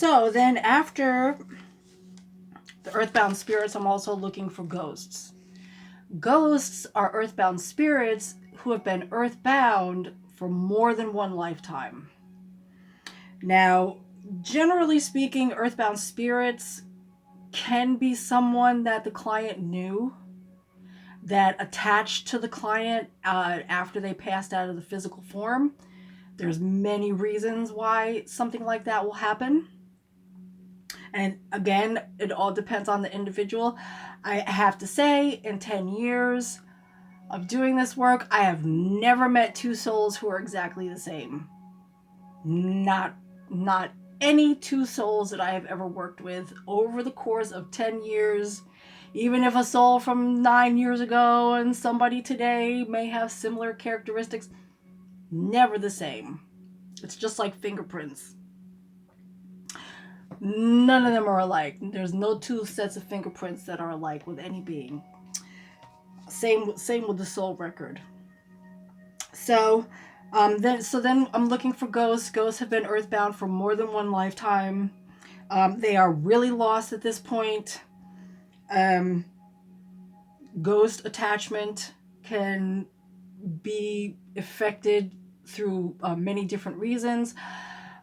So then after the earthbound spirits, I'm also looking for ghosts. Ghosts are earthbound spirits who have been earthbound for more than one lifetime. Now, generally speaking, earthbound spirits can be someone that the client knew, that attached to the client after they passed out of the physical form. There's many reasons why something like that will happen. And again, it all depends on the individual. I have to say, in 10 years of doing this work, I have never met two souls who are exactly the same. Not any two souls that I have ever worked with over the course of 10 years. Even if a soul from 9 years ago and somebody today may have similar characteristics, never the same. It's just like fingerprints. None of them are alike. There's no two sets of fingerprints that are alike with any being. Same with the soul record. So then I'm looking for ghosts. Ghosts have been earthbound for more than one lifetime. They are really lost at this point. Ghost attachment can be affected through many different reasons.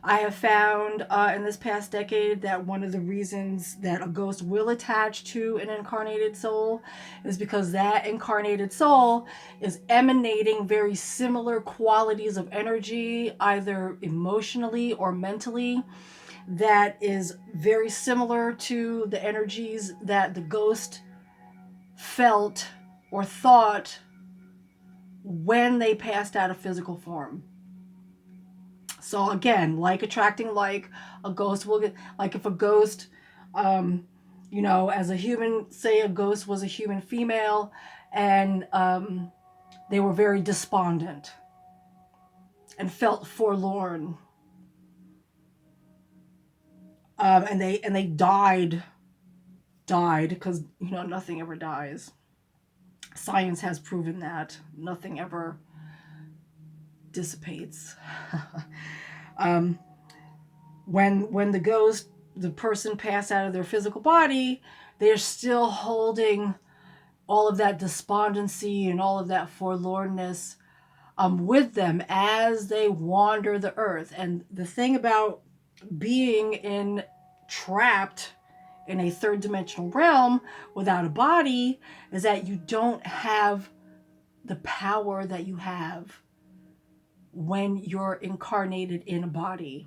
I have found in this past decade that one of the reasons that a ghost will attach to an incarnated soul is because that incarnated soul is emanating very similar qualities of energy, either emotionally or mentally, that is very similar to the energies that the ghost felt or thought when they passed out of physical form. So again, like attracting like, a ghost will get, like if a ghost, as a human, say a ghost was a human female and they were very despondent and felt forlorn. And they died because, nothing ever dies. Science has proven that nothing ever dissipates. When the person passed out of their physical body, they're still holding all of that despondency and all of that forlornness with them as they wander the earth. And the thing about being trapped in a third dimensional realm without a body is that you don't have the power that you have when you're incarnated in a body.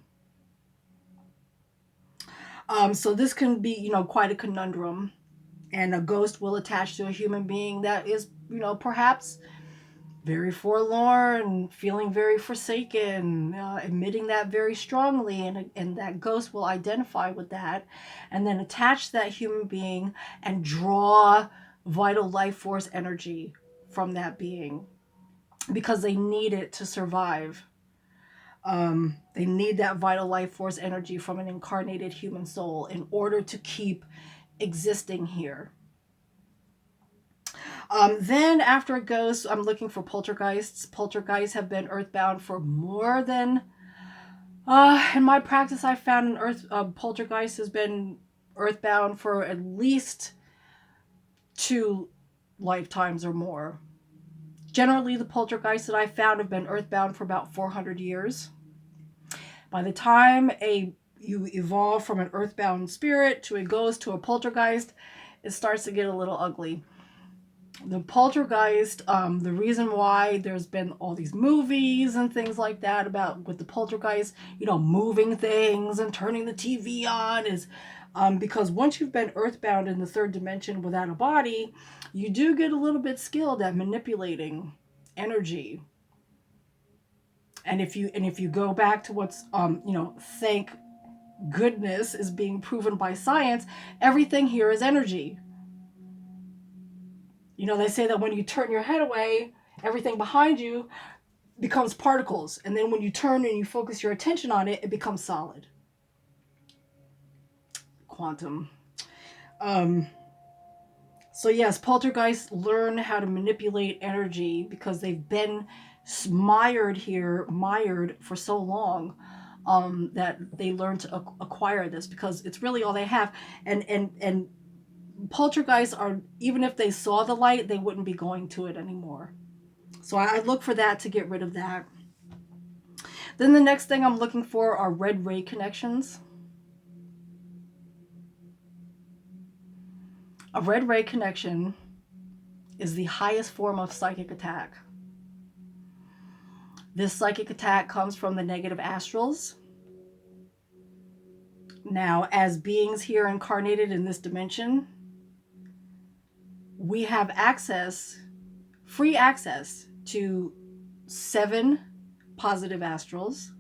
So this can be, quite a conundrum. And a ghost will attach to a human being that is, perhaps very forlorn, feeling very forsaken, admitting that very strongly. And that ghost will identify with that and then attach to that human being and draw vital life force energy from that being because they need it to survive. They need that vital life force energy from an incarnated human soul in order to keep existing here. Then after a ghost, I'm looking for poltergeists. Poltergeists have been earthbound for more than, in my practice, I found poltergeist has been earthbound for at least 2 lifetimes or more. Generally, the poltergeists that I found have been earthbound for about 400 years. By the time you evolve from an earthbound spirit to a ghost to a poltergeist, it starts to get a little ugly. The poltergeist, the reason why there's been all these movies and things like that about with the poltergeist, moving things and turning the TV on is because once you've been earthbound in the third dimension without a body, you do get a little bit skilled at manipulating energy. And if you go back to what's thank goodness is being proven by science, everything here is energy. They say that when you turn your head away, everything behind you becomes particles. And then when you turn and you focus your attention on it, it becomes solid. Quantum. So yes, poltergeists learn how to manipulate energy because they've been mired for so long that they learn to acquire this, because it's really all they have. And poltergeists are, even if they saw the light, they wouldn't be going to it anymore. So I look for that to get rid of that. Then the next thing I'm looking for are red ray connections. A red ray connection is the highest form of psychic attack. This psychic attack comes from the negative astrals. Now, as beings here incarnated in this dimension, we have access, free access, to 7 positive astrals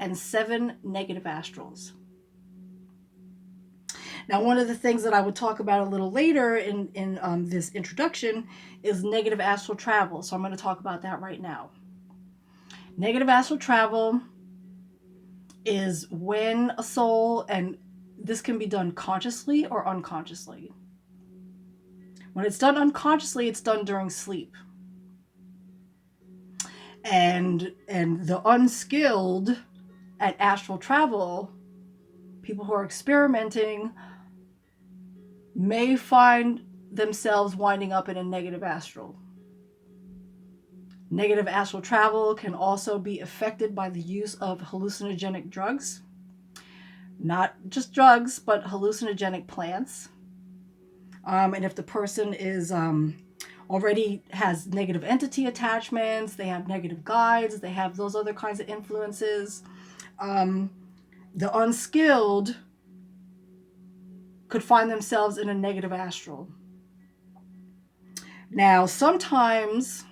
and 7 negative astrals. Now, one of the things that I would talk about a little later in this introduction is negative astral travel. So I'm going to talk about that right now. Negative astral travel is when a soul, and this can be done consciously or unconsciously. When it's done unconsciously, it's done during sleep. And the unskilled at astral travel, people who are experimenting, may find themselves winding up in a negative astral. Negative astral travel can also be affected by the use of hallucinogenic drugs. Not just drugs, but hallucinogenic plants. And if the person is already has negative entity attachments, they have negative guides, they have those other kinds of influences, the unskilled could find themselves in a negative astral. Now, sometimes,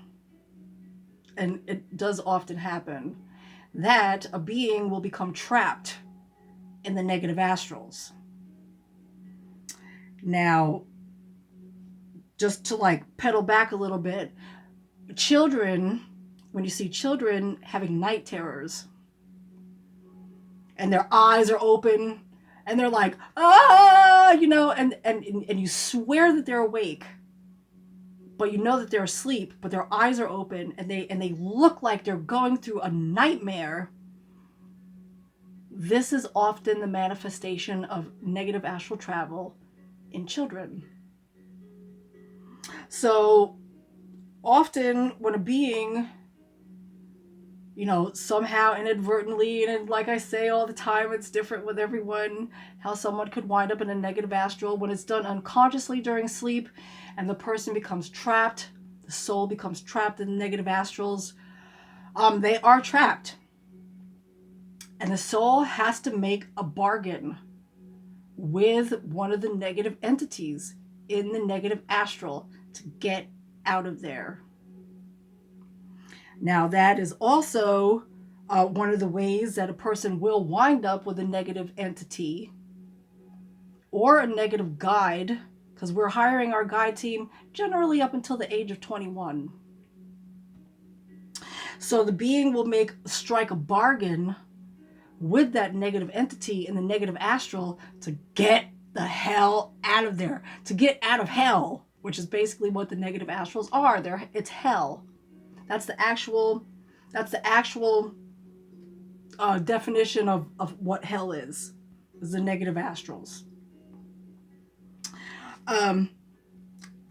and it does often happen, that a being will become trapped in the negative astrals. Now, just to like pedal back a little bit, children, when you see children having night terrors and their eyes are open and they're like, ah, you know, and you swear that they're awake, but you know that they're asleep, but their eyes are open and they look like they're going through a nightmare. This is often the manifestation of negative astral travel in children. So often when a being, you know, somehow inadvertently, and like I say all the time, it's different with everyone, how someone could wind up in a negative astral when it's done unconsciously during sleep and the person becomes trapped, the soul becomes trapped in negative astrals. They are trapped. And the soul has to make a bargain with one of the negative entities in the negative astral to get out of there. Now, that is also one of the ways that a person will wind up with a negative entity or a negative guide, because we're hiring our guide team generally up until the age of 21. So the being will strike a bargain with that negative entity in the negative astral to get the hell out of there, to get out of hell, which is basically what the negative astrals are. It's hell. That's the actual definition of what hell is the negative astrals.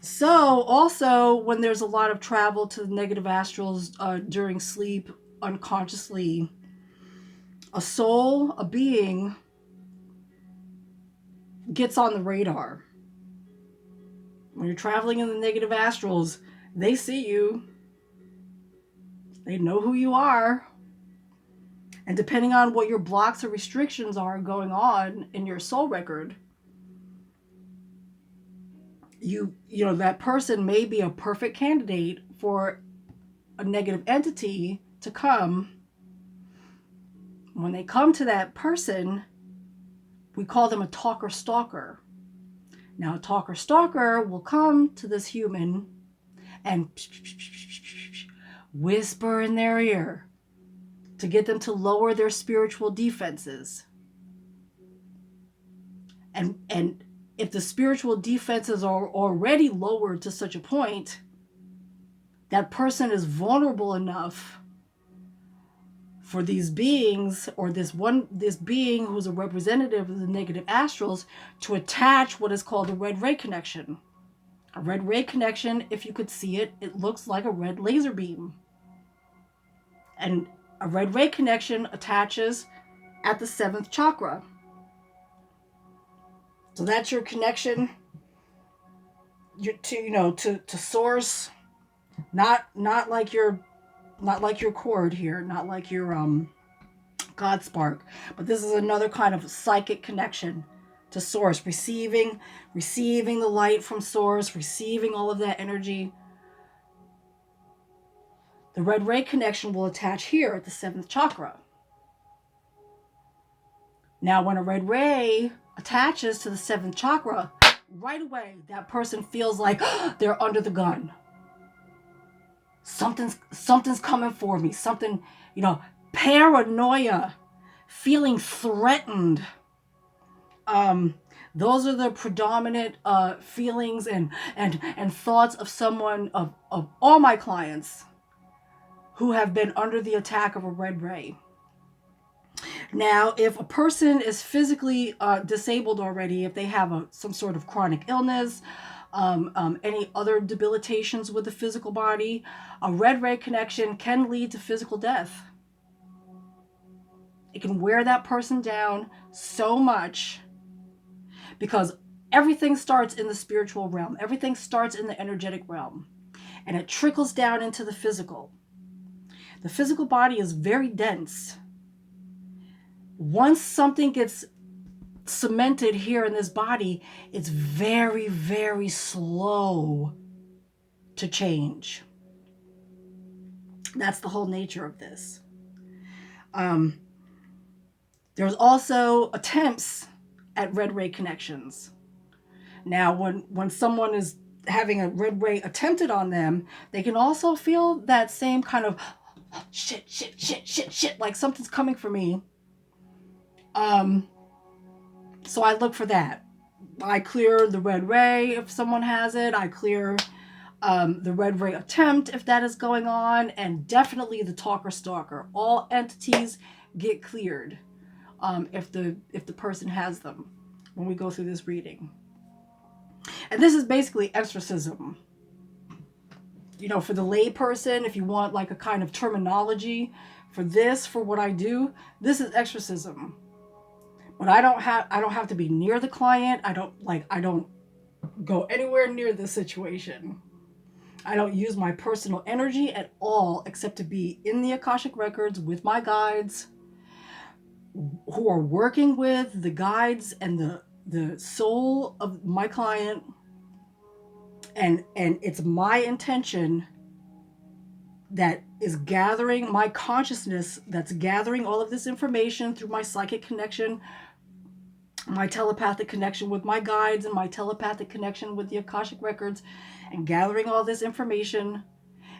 So also when there's a lot of travel to the negative astrals during sleep, unconsciously, a soul, a being, gets on the radar. When you're traveling in the negative astrals, they see you. They know who you are. And depending on what your blocks or restrictions are going on in your soul record, you know, that person may be a perfect candidate for a negative entity to come. When they come to that person, we call them a talker stalker. Now, a talker stalker will come to this human and whisper in their ear to get them to lower their spiritual defenses. And if the spiritual defenses are already lowered to such a point, that person is vulnerable enough for these beings, or this being who's a representative of the negative astrals, to attach what is called a red ray connection. A red ray connection, if you could see it, it looks like a red laser beam. And a red ray connection attaches at the 7th chakra. So that's your connection to source, not like your cord here, not like your God spark, but this is another kind of psychic connection to source, receiving the light from source, receiving all of that energy. The red ray connection will attach here at the 7th chakra. Now, when a red ray attaches to the 7th chakra, right away that person feels like they're under the gun. Something's coming for me. Something, paranoia, feeling threatened. Those are the predominant feelings and thoughts of someone, of all my clients who have been under the attack of a red ray. Now, if a person is physically disabled already, if they have some sort of chronic illness, any other debilitations with the physical body, a red ray connection can lead to physical death. It can wear that person down so much, because everything starts in the spiritual realm. Everything starts in the energetic realm, and it trickles down into the physical. The physical body is very dense. Once something gets cemented here in this body, it's very, very slow to change. That's the whole nature of this. There's also attempts at red ray connections. Now, when someone is having a red ray attempted on them, they can also feel that same kind of shit, like something's coming for me. So I look for that. I clear the red ray if someone has it. I clear the red ray attempt if that is going on, and definitely the talker stalker. All entities get cleared if the person has them when we go through this reading. And this is basically exorcism. For the lay person, if you want like a kind of terminology for what I do, this is exorcism. But I don't have to be near the client. I don't go anywhere near the situation. I don't use my personal energy at all, except to be in the Akashic records with my guides, who are working with the guides and the soul of my client. And it's my intention that is gathering, my consciousness that's gathering all of this information through my psychic connection, my telepathic connection with my guides, and my telepathic connection with the Akashic records, and gathering all this information,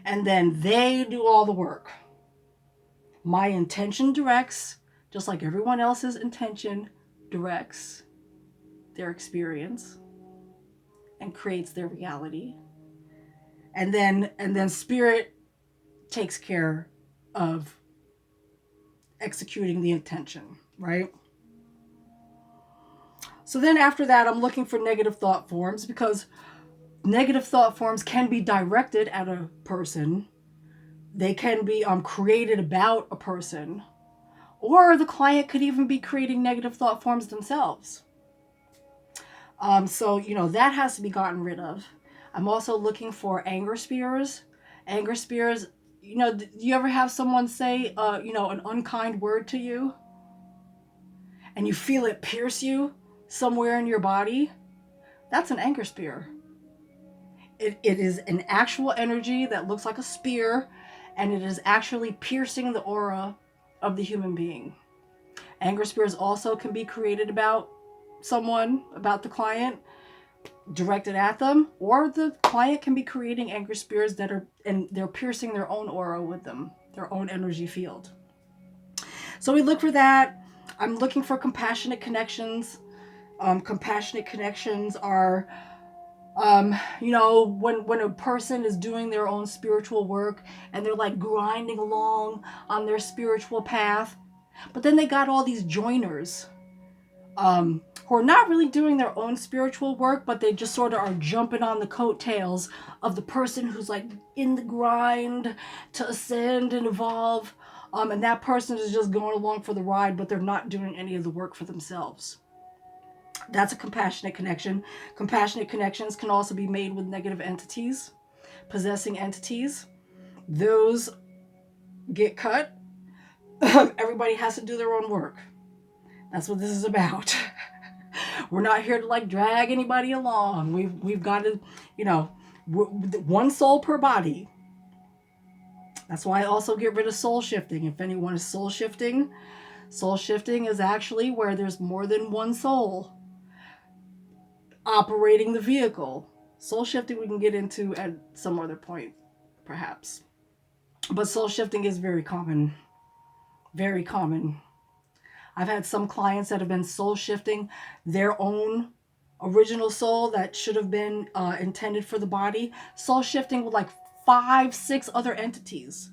and then they do all the work. My intention directs, just like everyone else's intention directs their experience and creates their reality. And then spirit takes care of executing the intention, right? So then after that, I'm looking for negative thought forms, because negative thought forms can be directed at a person. They can be created about a person, or the client could even be creating negative thought forms themselves. So that has to be gotten rid of. I'm also looking for anger spears. Anger spears, do you ever have someone say, an unkind word to you, and you feel it pierce you somewhere in your body? That's an anger spear. It is an actual energy that looks like a spear, and it is actually piercing the aura of the human being. Anger spears also can be created about someone, about the client, directed at them, or the client can be creating anger spears they're piercing their own aura with them, their own energy field. So we look for that. I'm looking for compassionate connections. Compassionate connections are You know, when a person is doing their own spiritual work and they're like grinding along on their spiritual path, but then they got all these joiners who are not really doing their own spiritual work, but they just sort of are jumping on the coattails of the person who's like in the grind to ascend and evolve. And that person is just going along for the ride, but they're not doing any of the work for themselves. That's a compassionate connection. Compassionate connections can also be made with negative entities, possessing entities. Those get cut. Everybody has to do their own work. That's what this is about. We're not here to like drag anybody along. We've got to, you know, one soul per body. That's why I also get rid of soul shifting. If anyone is soul shifting is actually where there's more than one soul operating the vehicle. Soul shifting we can get into at some other point, perhaps. But soul shifting is very common. Very common. I've had some clients that have been soul shifting their own original soul that should have been intended for the body. Soul shifting with like 5-6 other entities.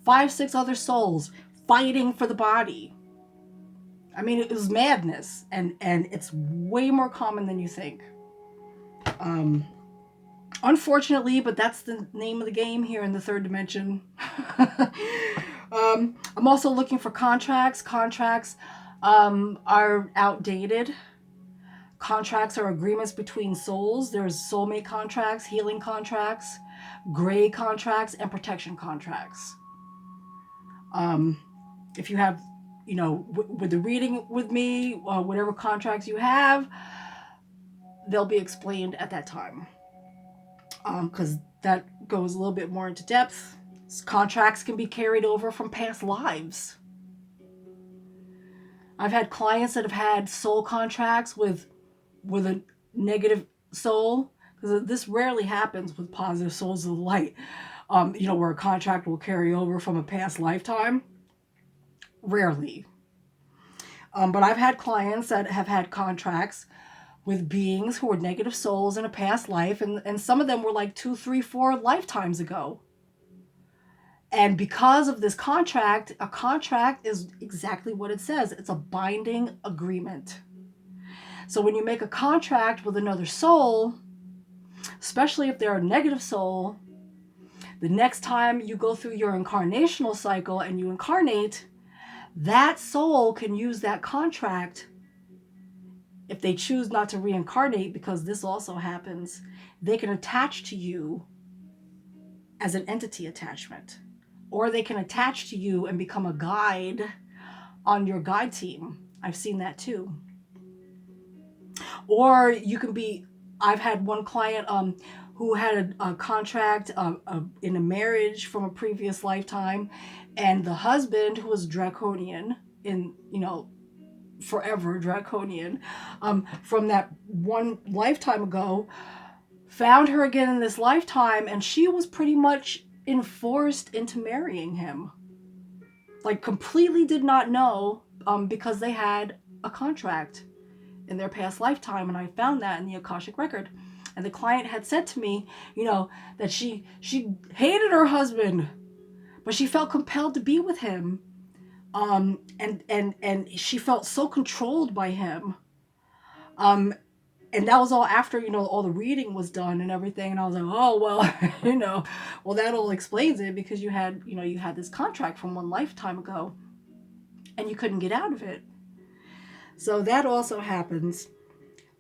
5-6 other souls fighting for the body. I mean, it was madness, and it's way more common than you think. Unfortunately, but that's the name of the game here in the third dimension. I'm also looking for contracts. Contracts are outdated. Contracts are agreements between souls. There's soulmate contracts, healing contracts, gray contracts, and protection contracts. If you have, you know, with the reading with me, whatever contracts you have, they'll be explained at that time. Because that goes a little bit more into depth. Contracts can be carried over from past lives. I've had clients that have had soul contracts with a negative soul, because this rarely happens with positive souls of the light. You know, where a contract will carry over from a past lifetime. Rarely. But I've had clients that have had contracts with beings who were negative souls in a past life, and some of them were like 2, 3, 4 lifetimes ago. And because of this contract, a contract is exactly what it says. It's a binding agreement. So when you make a contract with another soul, especially if they're a negative soul, the next time you go through your incarnational cycle and you incarnate, that soul can use that contract. If they choose not to reincarnate, because this also happens, they can attach to you as an entity attachment. Or they can attach to you and become a guide on your guide team. I've seen that too. Or you can be, I've had one client who had a contract in a marriage from a previous lifetime, and the husband, who was draconian, in, you know, forever draconian, from that one lifetime ago, found her again in this lifetime, and she was pretty much enforced into marrying him. Like, completely did not know, because they had a contract in their past lifetime, and I found that in the Akashic record. And the client had said to me, you know, that she hated her husband, but she felt compelled to be with him. And she felt so controlled by him. And that was all after, you know, all the reading was done and everything. And I was like, oh, well, you know, well, that all explains it, because you had this contract from one lifetime ago and you couldn't get out of it. So that also happens.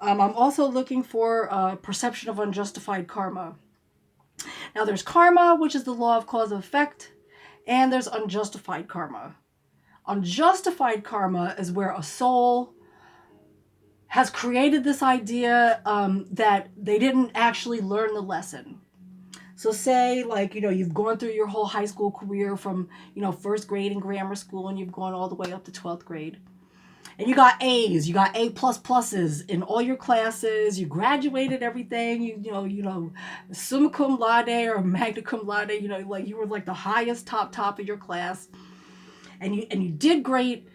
I'm also looking for perception of unjustified karma. Now, there's karma, which is the law of cause and effect, and there's unjustified karma. Unjustified karma is where a soul has created this idea that they didn't actually learn the lesson. So say, like, you know, you've gone through your whole high school career from, you know, first grade in grammar school, and you've gone all the way up to 12th grade. And you got A's, you got A++s in all your classes, you graduated everything, you know, summa cum laude or magna cum laude, you know, like you were like the highest top of your class. And you did great,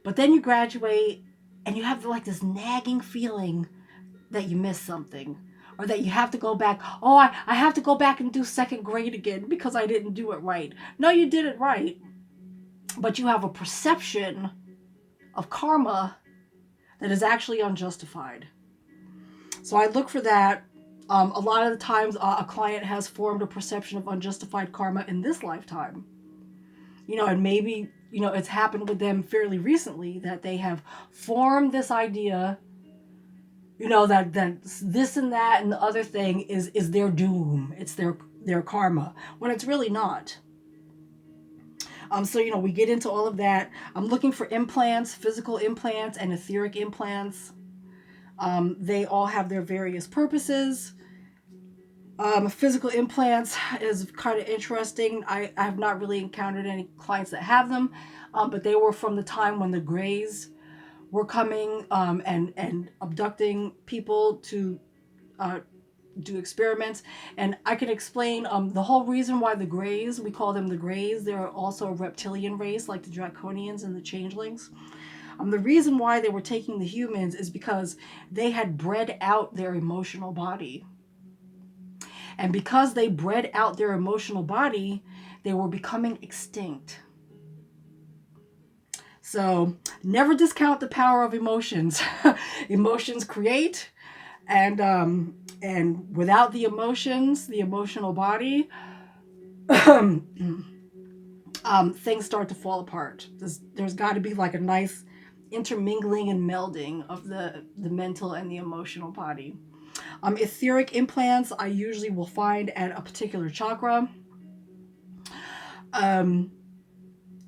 but then you graduate and you have like this nagging feeling that you missed something, or that you have to go back. Oh, I have to go back and do second grade again because I didn't do it right. No, you did it right. But you have a perception of karma that is actually unjustified. So I look for that. A lot of the times a client has formed a perception of unjustified karma in this lifetime. And maybe, it's happened with them fairly recently that they have formed this idea, that this and that and the other thing is their doom. It's their karma, when it's really not. So, we get into all of that. I'm looking for implants, physical implants and etheric implants. They all have their various purposes. Physical implants is kind of interesting. I have not really encountered any clients that have them, but they were from the time when the Greys were coming and abducting people to do experiments. And I can explain the whole reason why the Greys, we call them the Greys, they're also a reptilian race like the Draconians and the Changelings. The reason why they were taking the humans is because they had bred out their emotional body. And because they bred out their emotional body, they were becoming extinct. So never discount the power of emotions. Emotions create, and without the emotions, the emotional body, things start to fall apart. There's got to be like a nice intermingling and melding of the mental and the emotional body. Etheric implants I usually will find at a particular chakra.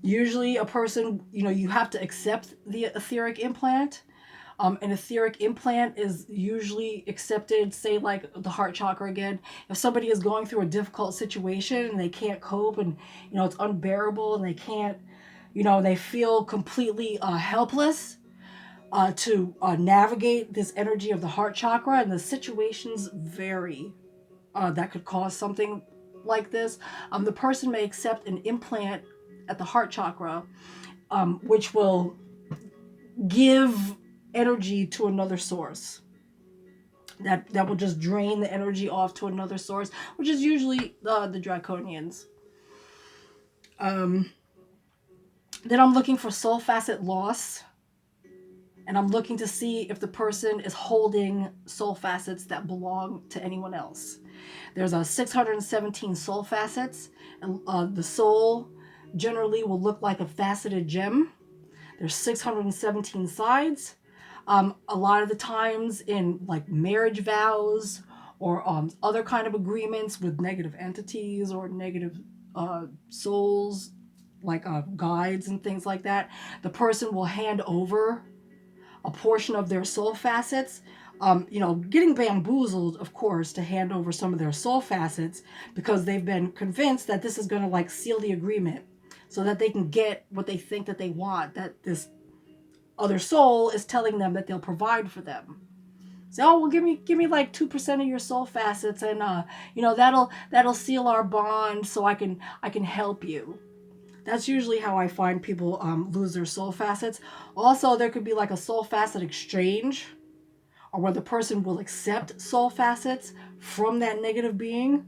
Usually a person, you have to accept the etheric implant. An etheric implant is usually accepted, say like the heart chakra again. If somebody is going through a difficult situation and they can't cope and, it's unbearable and they can't, they feel completely helpless to navigate this energy of the heart chakra, and the situations vary that could cause something like this. The person may accept an implant at the heart chakra, which will give energy to another source. That will just drain the energy off to another source, which is usually the Draconians. Then I'm looking for soul facet loss. And I'm looking to see if the person is holding soul facets that belong to anyone else. There's 617 soul facets, and the soul generally will look like a faceted gem. There's 617 sides. A lot of the times in like marriage vows or other kind of agreements with negative entities or negative souls, like guides and things like that, the person will hand over a portion of their soul facets, getting bamboozled, of course, to hand over some of their soul facets because they've been convinced that this is going to like seal the agreement so that they can get what they think that they want, that this other soul is telling them that they'll provide for them. So, oh, well, give me like 2% of your soul facets, and that'll seal our bond, so I can help you. That's usually how I find people lose their soul facets. Also, there could be like a soul facet exchange, or where the person will accept soul facets from that negative being,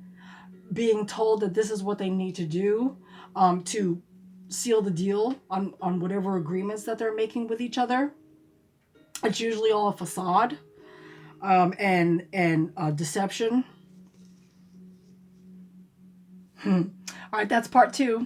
being told that this is what they need to do to seal the deal on whatever agreements that they're making with each other. It's usually all a facade and deception. All right, that's part 2.